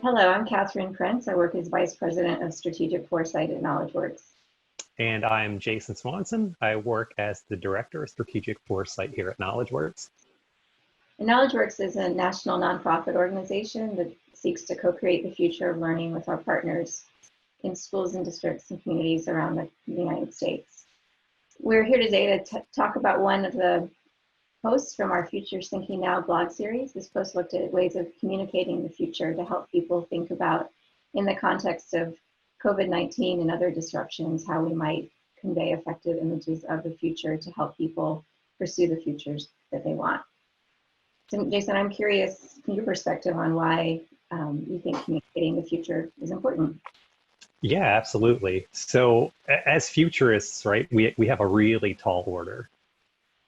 Hello, I'm Katherine Prince. I work as Vice President of Strategic Foresight at KnowledgeWorks. And I'm Jason Swanson. I work as the Director of Strategic Foresight here at KnowledgeWorks. And KnowledgeWorks is a national nonprofit organization that seeks to co-create the future of learning with our partners in schools and districts and communities around the United States. We're here today to talk about one of the posts from our Futures Thinking Now blog series. This post looked at ways of communicating the future to help people think about, in the context of COVID-19 and other disruptions, how we might convey effective images of the future to help people pursue the futures that they want. So, Jason, I'm curious from your perspective on why you think communicating the future is important. Yeah, absolutely. So as futurists, right, we have a really tall order.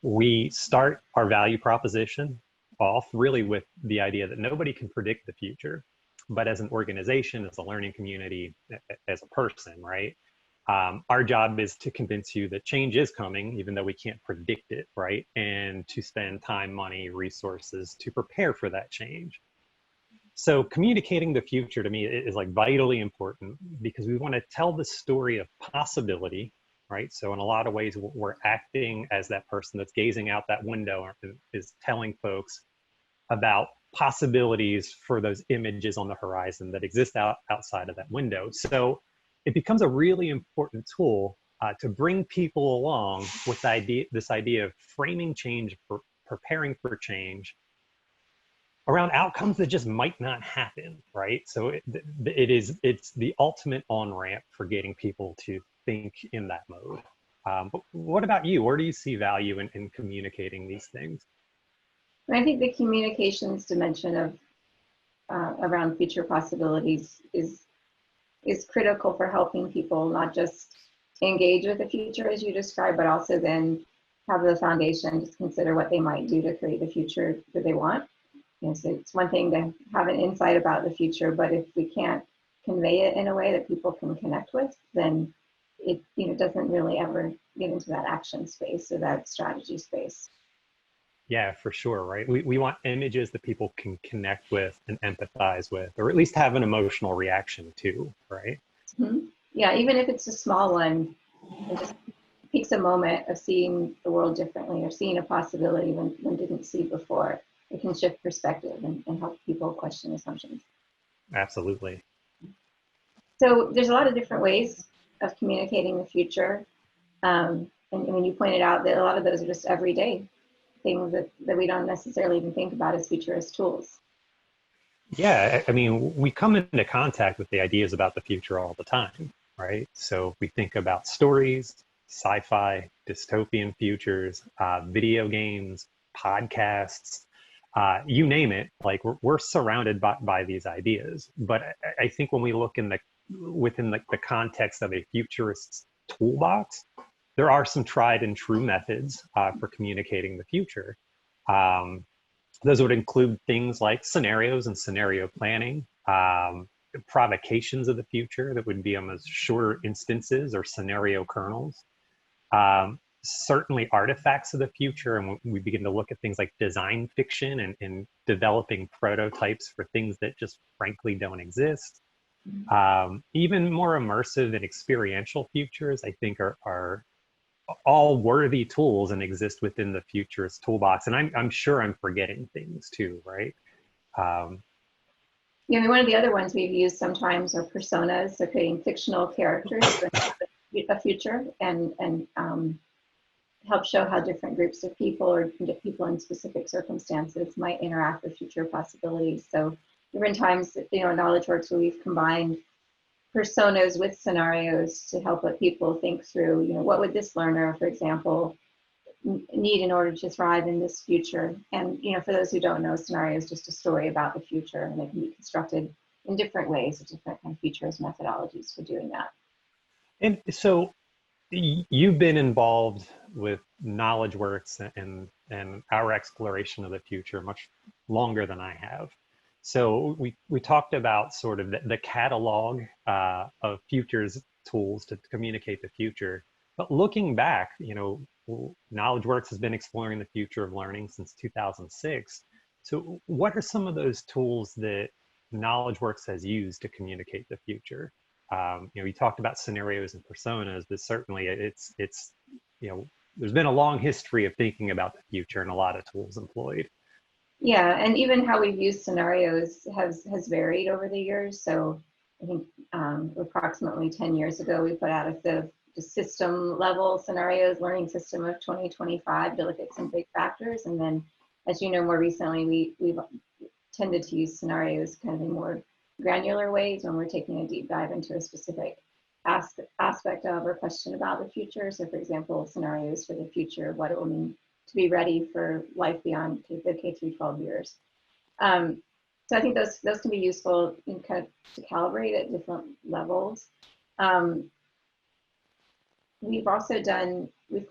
We start our value proposition off really with the idea that nobody can predict the future, but as an organization, as a learning community, as a person, right? Our job is to convince you that change is coming, even though we can't predict it, right? And to spend time, money, resources to prepare for that change. So communicating the future to me is like vitally important because we want to tell the story of possibility, right? So in a lot of ways, we're acting as that person that's gazing out that window and is telling folks about possibilities for those images on the horizon that exist outside of that window. So it becomes a really important tool to bring people along with this idea of framing change, preparing for change around outcomes that just might not happen, right? So it's the ultimate on-ramp for getting people to think in that mode. But what about you? Where do you see value in communicating these things? I think the communications dimension of around future possibilities is critical for helping people not just engage with the future as you described, but also then have the foundation to consider what they might do to create the future that they want. You know, so it's one thing to have an insight about the future, but if we can't convey it in a way that people can connect with, then it doesn't really ever get into that action space or that strategy space. Yeah, for sure, right? We want images that people can connect with and empathize with, or at least have an emotional reaction to, right? Mm-hmm. Yeah, even if it's a small one, it just takes a moment of seeing the world differently or seeing a possibility when didn't see before. It can shift perspective and help people question assumptions. Absolutely. So there's a lot of different ways of communicating the future. And when you pointed out that a lot of those are just everyday things that we don't necessarily even think about as futurist tools. Yeah, I mean, we come into contact with the ideas about the future all the time, right? So we think about stories, sci-fi, dystopian futures, video games, podcasts, you name it. Like we're surrounded by these ideas. But I think when we look within the context of a futurist's toolbox, there are some tried and true methods for communicating the future. Those would include things like scenarios and scenario planning, provocations of the future that would be almost shorter instances or scenario kernels. Certainly artifacts of the future, and we begin to look at things like design fiction and developing prototypes for things that just frankly don't exist. Even more immersive and experiential futures, I think, are all worthy tools and exist within the futurist toolbox. And I'm sure I'm forgetting things too, right? One of the other ones we've used sometimes are personas, so creating fictional characters for a future and help show how different groups of people or people in specific circumstances might interact with future possibilities. So different times, at KnowledgeWorks, where we've combined personas with scenarios to help people think through, what would this learner, for example, need in order to thrive in this future. And, for those who don't know, scenario is just a story about the future, and they can be constructed in different ways, with different kind of futurist methodologies for doing that. And so you've been involved with KnowledgeWorks and our exploration of the future much longer than I have. So we talked about sort of the catalog of futures tools to communicate the future. But looking back, KnowledgeWorks has been exploring the future of learning since 2006. So what are some of those tools that knowledge works has used to communicate the future. You talked about scenarios and personas, but certainly it's there's been a long history of thinking about the future and a lot of tools employed. Yeah, and even how we've used scenarios has varied over the years. So I think approximately 10 years ago, we put out the system level scenarios, learning system of 2025 to look at some big factors. And then, as you know, more recently, we've tended to use scenarios kind of in more granular ways when we're taking a deep dive into a specific aspect of or question about the future. So for example, scenarios for the future, what it will mean to be ready for life beyond the K through 12 years. So I think those can be useful in kind of to calibrate at different levels. We've also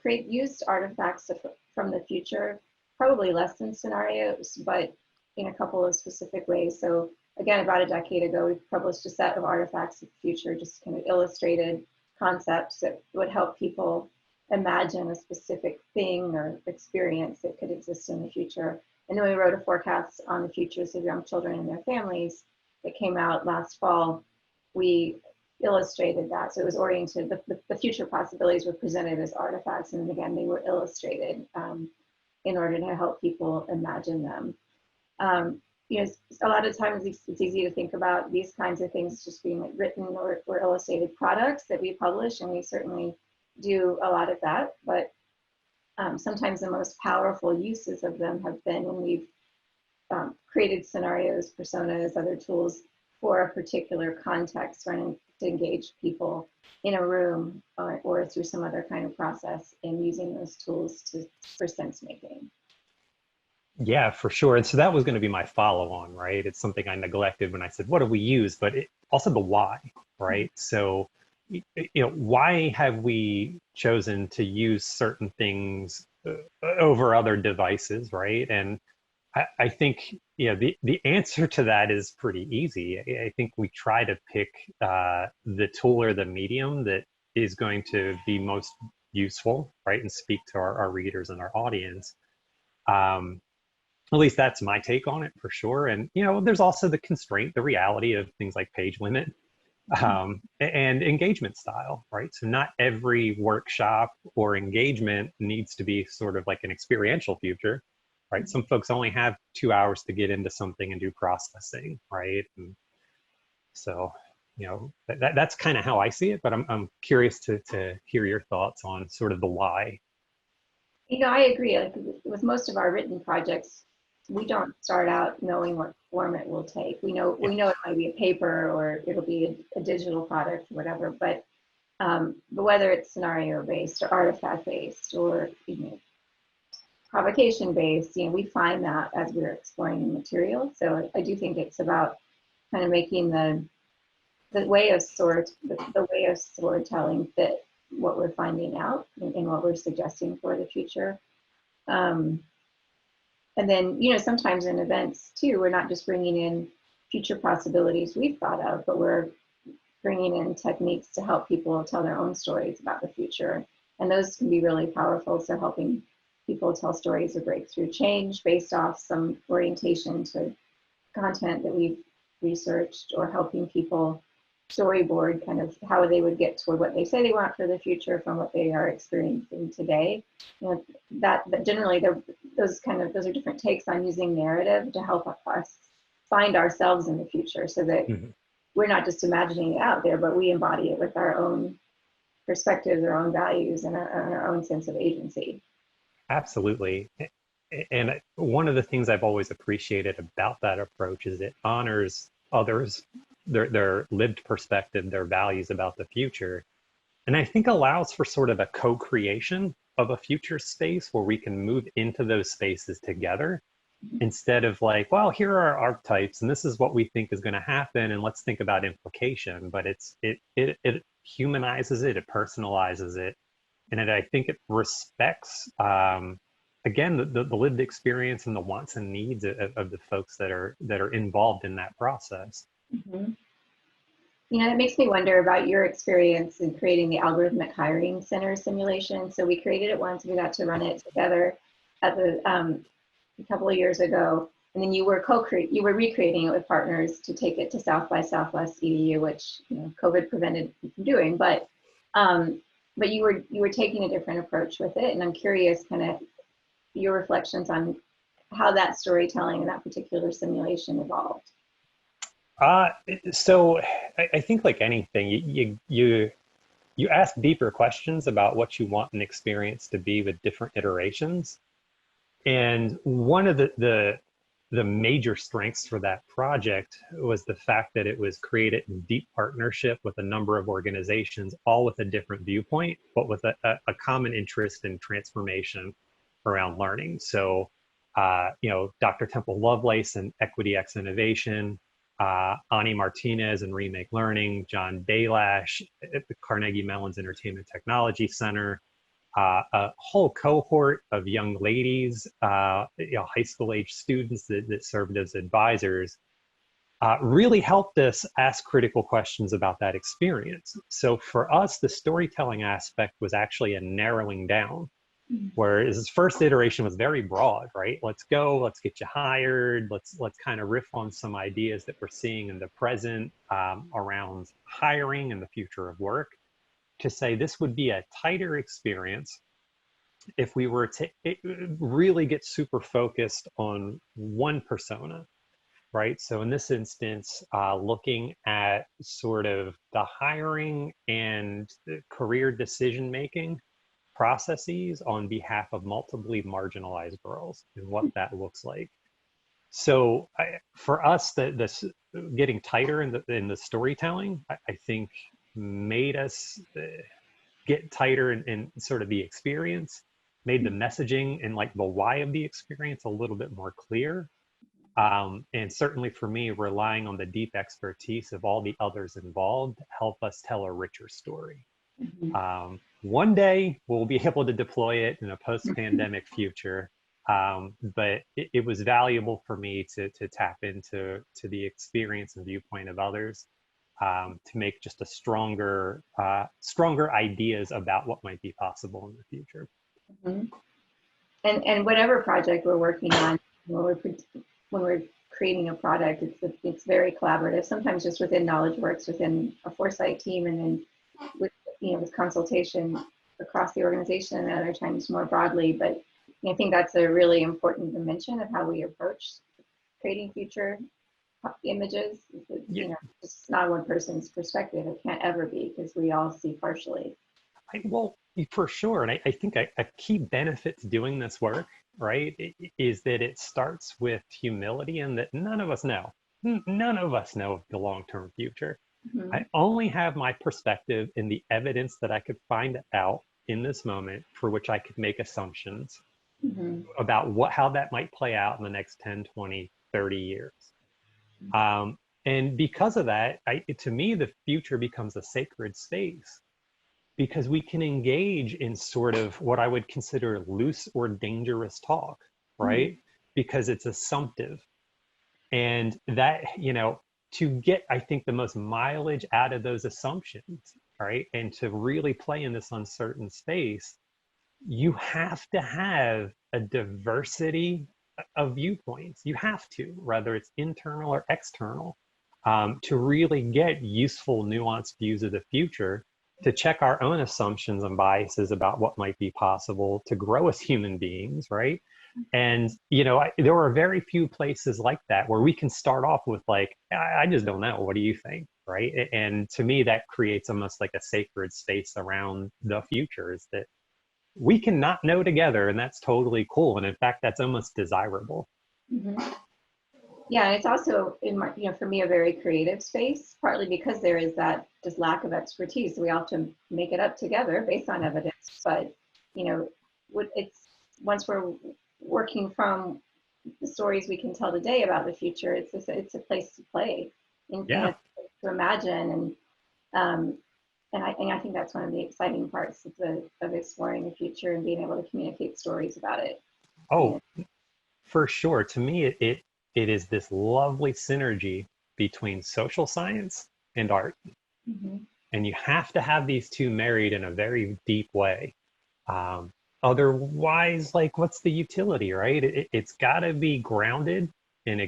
used artifacts from the future, probably less than scenarios, but in a couple of specific ways. So again, about a decade ago, we published a set of artifacts of the future, just kind of illustrated concepts that would help people imagine a specific thing or experience that could exist in the future. And then we wrote a forecast on the futures of young children and their families that came out last fall. We illustrated that. So it was oriented, the future possibilities were presented as artifacts, and again, they were illustrated in order to help people imagine them. A lot of times it's easy to think about these kinds of things just being written or illustrated products that we publish, and we certainly do a lot of that, but sometimes the most powerful uses of them have been when we've created scenarios, personas, other tools for a particular context, trying to engage people in a room or through some other kind of process, and using those tools for sense making. Yeah, for sure. And so that was going to be my follow on, right? It's something I neglected when I said, what do we use? But also the why, right? So, why have we chosen to use certain things over other devices, right? And I think, the answer to that is pretty easy. I think we try to pick the tool or the medium that is going to be most useful, right? And speak to our readers and our audience. At least that's my take on it, for sure. And, there's also the constraint, the reality of things like page limit and engagement style, right? So not every workshop or engagement needs to be sort of like an experiential future, right? Some folks only have 2 hours to get into something and do processing, right? And so, that's kind of how I see it, but I'm curious to hear your thoughts on sort of the why. I agree. Like with most of our written projects, we don't start out knowing what form it will take. We know it might be a paper or it'll be a digital product or whatever, but whether it's scenario based or artifact based or provocation based, we find that as we're exploring the material. So I do think it's about kind of making the way of storytelling fit what we're finding out and what we're suggesting for the future. And then, sometimes in events too, we're not just bringing in future possibilities we've thought of, but we're bringing in techniques to help people tell their own stories about the future. And those can be really powerful. So helping people tell stories of breakthrough change based off some orientation to content that we've researched, or helping people storyboard kind of how they would get toward what they say they want for the future from what they are experiencing today. That generally those are different takes on using narrative to help us find ourselves in the future, so that we're not just imagining it out there, but we embody it with our own perspectives, our own values, and our own sense of agency. Absolutely. And one of the things I've always appreciated about that approach is it honors others, their lived perspective, their values about the future. And I think allows for sort of a co-creation of a future space where we can move into those spaces together, instead of like, well, here are our archetypes and this is what we think is going to happen and let's think about implication. But it humanizes it, it personalizes it, and I think it respects again the lived experience and the wants and needs of the folks that are involved in that process. Mm-hmm. It makes me wonder about your experience in creating the Algorithmic Hiring Center simulation. So we created it once, we got to run it together at a couple of years ago. and then you were recreating it with partners to take it to South by Southwest EDU, which COVID prevented you from doing, but you were taking a different approach with it, and I'm curious, kind of your reflections on how that storytelling and that particular simulation evolved. So I think like anything, you ask deeper questions about what you want an experience to be with different iterations. And one of the major strengths for that project was the fact that it was created in deep partnership with a number of organizations, all with a different viewpoint, but with a common interest in transformation around learning. So, Dr. Temple Lovelace and Equity X Innovation, Ani Martinez and Remake Learning, John Daylash at the Carnegie Mellon's Entertainment Technology Center, a whole cohort of young ladies, high school age students that served as advisors, really helped us ask critical questions about that experience. So for us, the storytelling aspect was actually a narrowing down, whereas his first iteration was very broad, right? Let's go, let's get you hired, let's kind of riff on some ideas that we're seeing in the present around hiring and the future of work, to say this would be a tighter experience if we were to really get super focused on one persona, right? So in this instance, looking at sort of the hiring and the career decision-making processes on behalf of multiply marginalized girls and what that looks like. So for us, this getting tighter in the storytelling, I think made us get tighter in sort of the experience, made the messaging and like the why of the experience a little bit more clear. And certainly for me, relying on the deep expertise of all the others involved help us tell a richer story. One day we'll be able to deploy it in a post-pandemic future. But it was valuable for me to tap into the experience and viewpoint of others, to make just a stronger ideas about what might be possible in the future. And whatever project we're working on, when we're creating a product, it's very collaborative. Sometimes just within KnowledgeWorks, within a foresight team, and then with consultation across the organization, and other times more broadly. But I think that's a really important dimension of how we approach creating future images. It's not one person's perspective. It can't ever be, because we all see partially. Well, for sure. And I think a key benefit to doing this work, right, is that it starts with humility, and that none of us know. None of us know the long-term future. I only have my perspective and the evidence that I could find out in this moment, for which I could make assumptions about how that might play out in the next 10, 20, 30 years. And because of that, to me, the future becomes a sacred space, because we can engage in sort of what I would consider loose or dangerous talk, right? Because it's assumptive. And that, to get, I think, the most mileage out of those assumptions, right? And to really play in this uncertain space, you have to have a diversity of viewpoints. You have to, whether it's internal or external, to really get useful, nuanced views of the future, to check our own assumptions and biases about what might be possible to grow as human beings, right? And, there are very few places like that where we can start off with like, I just don't know. What do you think? Right. And to me, that creates almost like a sacred space around the future, is that we can not know together, and that's totally cool. And in fact, that's almost desirable. Yeah, and it's also, for me, a very creative space, partly because there is that just lack of expertise. We often make it up together based on evidence, but it's once we're working from the stories we can tell today about the future, it's a place to play and to imagine, and I think that's one of the exciting parts of exploring the future and being able to communicate stories about it. For sure. To me, it is this lovely synergy between social science and art. And you have to have these two married in a very deep way. Otherwise, like, what's the utility, right? It's got to be grounded an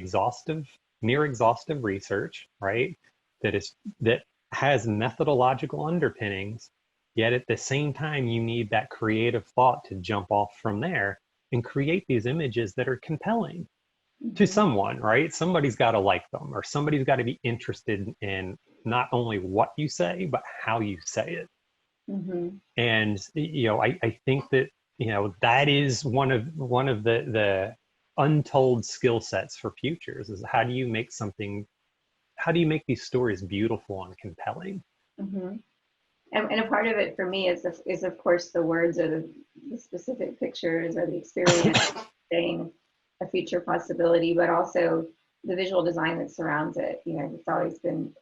near exhaustive research, right? That has methodological underpinnings, yet at the same time, you need that creative thought to jump off from there and create these images that are compelling to someone, right? Somebody's got to like them, or somebody's got to be interested in not only what you say, but how you say it. And I think that that is one of the untold skill sets for futures is how do you make these stories beautiful and compelling. And a part of it for me is of course the words or the specific pictures or the experience saying a future possibility, but also the visual design that surrounds it. It's always been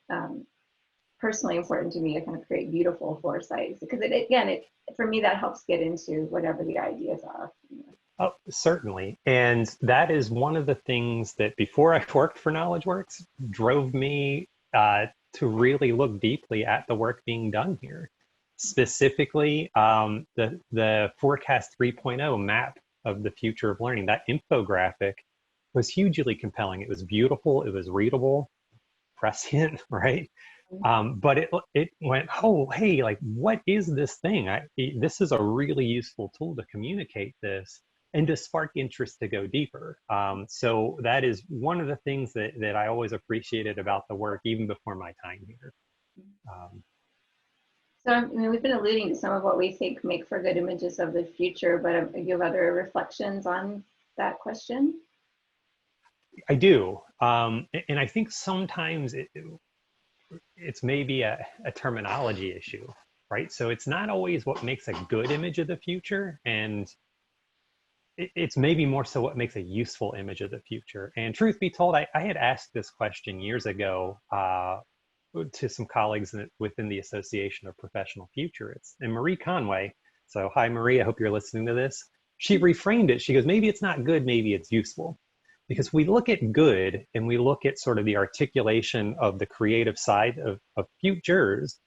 personally important to me to kind of create beautiful foresights because it for me that helps get into whatever the ideas are. Oh, certainly. And that is one of the things that before I worked for KnowledgeWorks drove me to really look deeply at the work being done here. Specifically, the Forecast 3.0 map of the future of learning, that infographic was hugely compelling. It was beautiful, it was readable, prescient, right? But it went, oh, hey, like, what is this thing? This is a really useful tool to communicate this and to spark interest to go deeper. So that is one of the things that I always appreciated about the work, even before my time here. So we've been alluding to some of what we think make for good images of the future, but you have other reflections on that question? I do. And I think sometimes it's maybe a terminology issue, right? So it's not always what makes a good image of the future, and it's maybe more so what makes a useful image of the future. And truth be told, I had asked this question years ago to some colleagues within the Association of Professional Futurists. And Marie Conway, so hi Marie, I hope you're listening to this. She reframed it. She goes, maybe it's not good, maybe it's useful. Because we look at good and we look at sort of the articulation of the creative side of futures,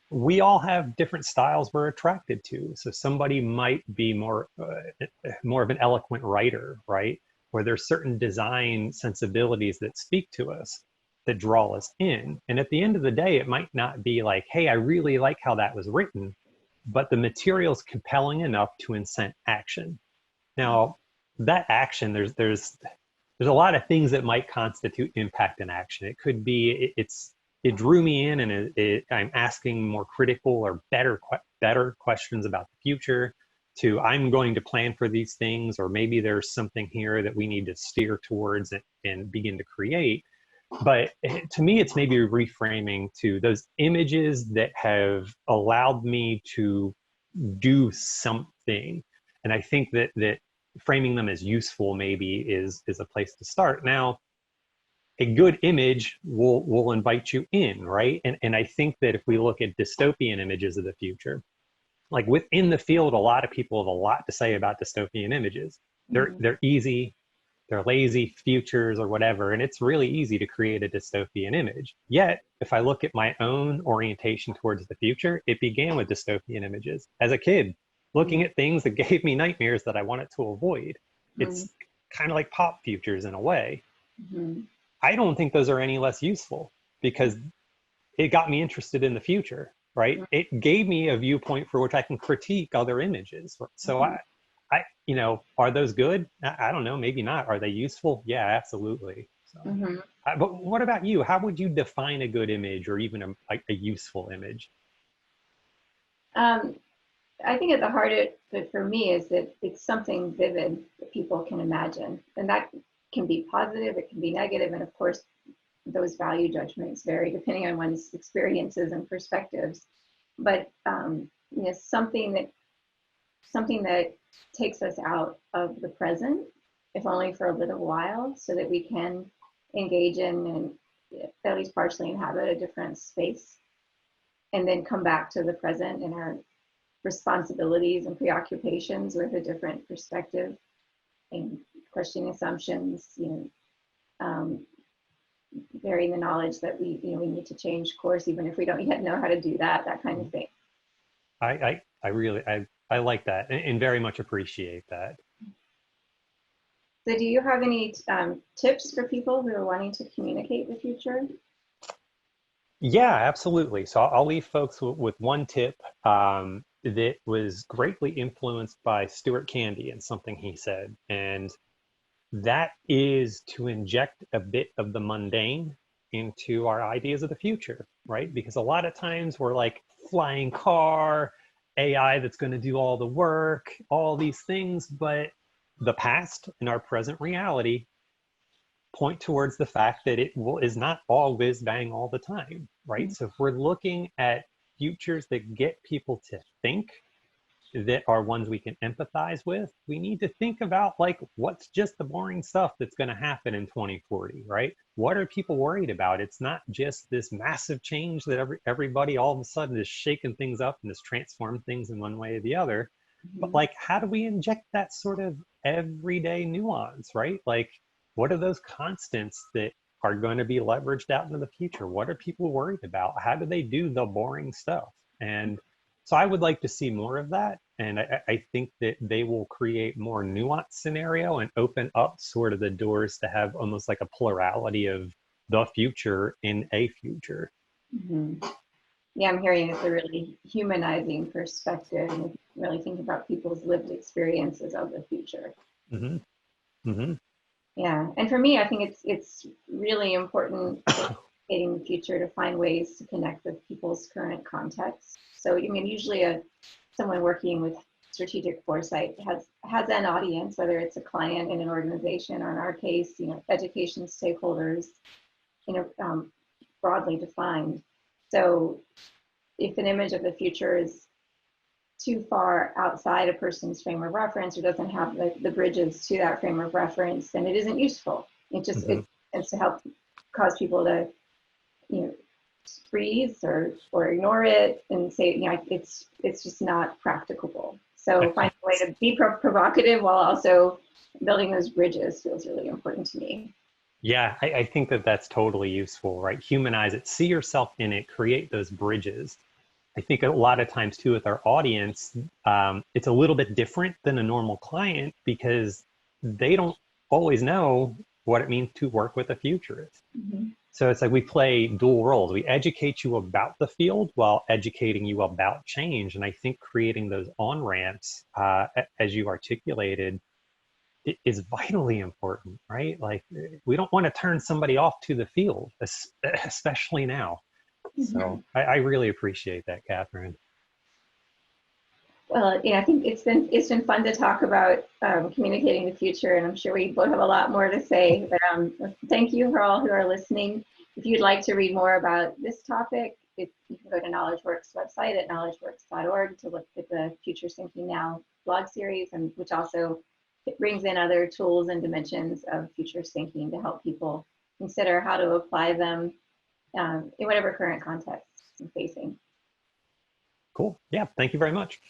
we all have different styles we're attracted to. So somebody might be more of an eloquent writer, right? Where there's certain design sensibilities that speak to us, that draw us in. And at the end of the day, it might not be like, hey, I really like how that was written, but the material's compelling enough to incent action. Now, that action, there's a lot of things that might constitute impact and action. It could be it drew me in, and I'm asking more critical or better questions about the future. To I'm going to plan for these things, or maybe there's something here that we need to steer towards and begin to create. But to me, it's maybe reframing to those images that have allowed me to do something. And I think that framing them as useful maybe is a place to start. Now, a good image will invite you in, right? And I think that if we look at dystopian images of the future, like within the field, a lot of people have a lot to say about dystopian images. They're easy, they're lazy futures or whatever, and it's really easy to create a dystopian image. Yet, if I look at my own orientation towards the future, it began with dystopian images. As a kid, looking at things that gave me nightmares that I wanted to avoid. It's kind of like pop futures in a way. I don't think those are any less useful because it got me interested in the future, right? It gave me a viewpoint for which I can critique other images. So are those good? I don't know, maybe not. Are they useful? Yeah, absolutely. So, but what about you? How would you define a good image or even a useful image? I think at the heart of it for me is that it's something vivid that people can imagine. And that can be positive, it can be negative, and of course, those value judgments vary depending on one's experiences and perspectives. But something that takes us out of the present, if only for a little while, so that we can engage in and at least partially inhabit a different space, and then come back to the present and our responsibilities and preoccupations with a different perspective and questioning assumptions, bearing the knowledge that we need to change course even if we don't yet know how to do that kind of thing. I really like that and very much appreciate that. So do you have any tips for people who are wanting to communicate the future? Yeah, absolutely. So I'll leave folks with one tip that was greatly influenced by Stuart Candy and something he said. And that is to inject a bit of the mundane into our ideas of the future, right? Because a lot of times we're like flying car, AI that's going to do all the work, all these things, but the past and our present reality point towards the fact that is not all whiz bang all the time, right? So if we're looking at futures that get people to think, that are ones we can empathize with, we need to think about like what's just the boring stuff that's going to happen in 2040, right? What are people worried about? It's not just this massive change that everybody all of a sudden is shaking things up and has transformed things in one way or the other. But like, how do we inject that sort of everyday nuance, right? Like, what are those constants that are going to be leveraged out into the future? What are people worried about? How do they do the boring stuff? And so I would like to see more of that. And I think that they will create more nuanced scenario and open up sort of the doors to have almost like a plurality of the future in a future. Mm-hmm. Yeah, I'm hearing it's a really humanizing perspective and really think about people's lived experiences of the future. Mm-hmm. Mm-hmm. Yeah, and for me, I think it's really important in the future to find ways to connect with people's current context. So, I mean, usually someone working with strategic foresight has an audience, whether it's a client in an organization or in our case, education stakeholders, broadly defined. So, if an image of the future is too far outside a person's frame of reference or doesn't have the bridges to that frame of reference, then it isn't useful. It's to help cause people to freeze or ignore it and say it's just not practicable. So find a way to be provocative while also building those bridges feels really important to me. Yeah, I think that that's totally useful, right? Humanize it, see yourself in it, create those bridges. I think a lot of times too with our audience, it's a little bit different than a normal client because they don't always know what it means to work with a futurist. Mm-hmm. So it's like we play dual roles. We educate you about the field while educating you about change. And I think creating those on-ramps, as you articulated, is vitally important, right? Like we don't want to turn somebody off to the field, especially now. So I really appreciate that, Katherine. Well, I think it's been fun to talk about communicating the future, and I'm sure we both have a lot more to say. But thank you for all who are listening. If you'd like to read more about this topic, you can go to KnowledgeWorks website at knowledgeworks.org to look at the Future Thinking Now blog series, and which also brings in other tools and dimensions of future thinking to help people consider how to apply them in whatever current context you're facing. Cool. Yeah. Thank you very much.